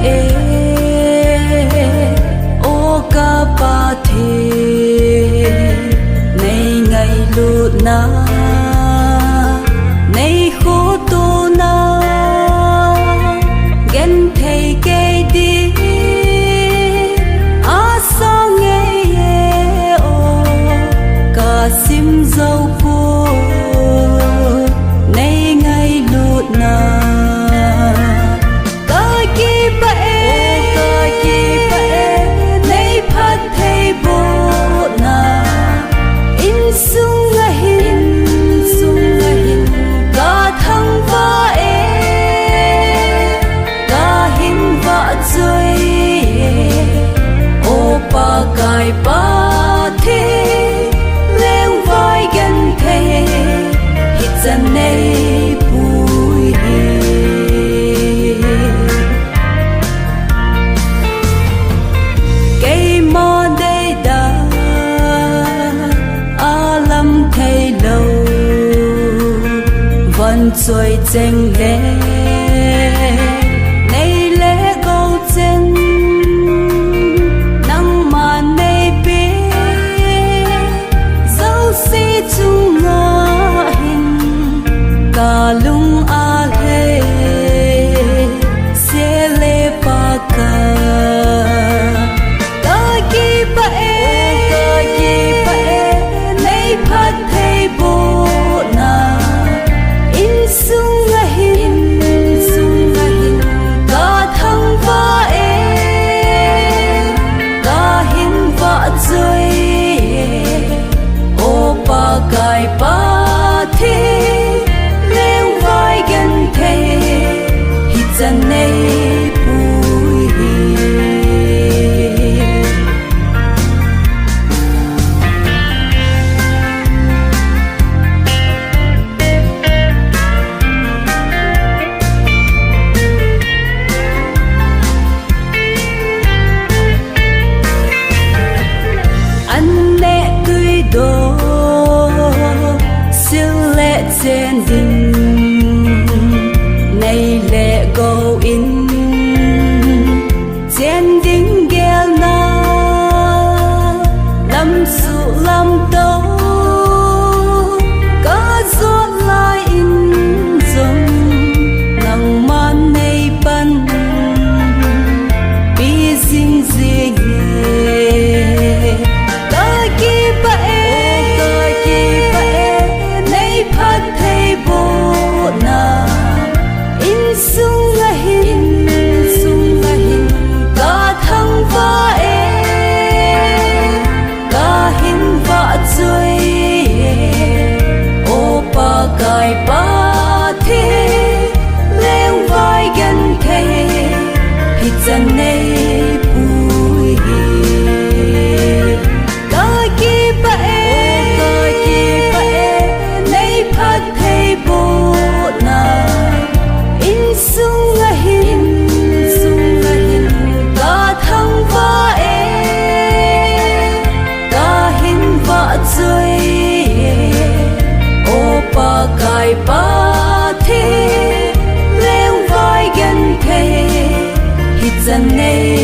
e o ka pa the nei ngai lu na nei khu tu na gen thei ke di a sang e o ka sim dâu cô nei ngai lu na cài ba thế leo vai gần thế hít dần nay bụi cây mò đây đã lâm thay lâu vẫn trôi trên lệ lung a he se le pa ka ki pa e nei phat thei bo na in sung a hin ka thang va e ka hin va zoi o pa kai pa the dần nay bụi anh lẽ tươi đô siêu lẽ trên đình này lẽ go in trên đỉnh ghé na lâm su lâm đâu có gió lại in dòng nắng man này ban bi dinh dinh ta ki ba e nei phat thei bo na sung a hin ka thang va e ka hin va zoi o pa kai pa the leo vai gần thế hít dần nay bụi ka ki pa e nei phat thei bo na sung a hin ka thang va e ka hin va zoi o pa kai pa the leo vai gần thế hít dần nay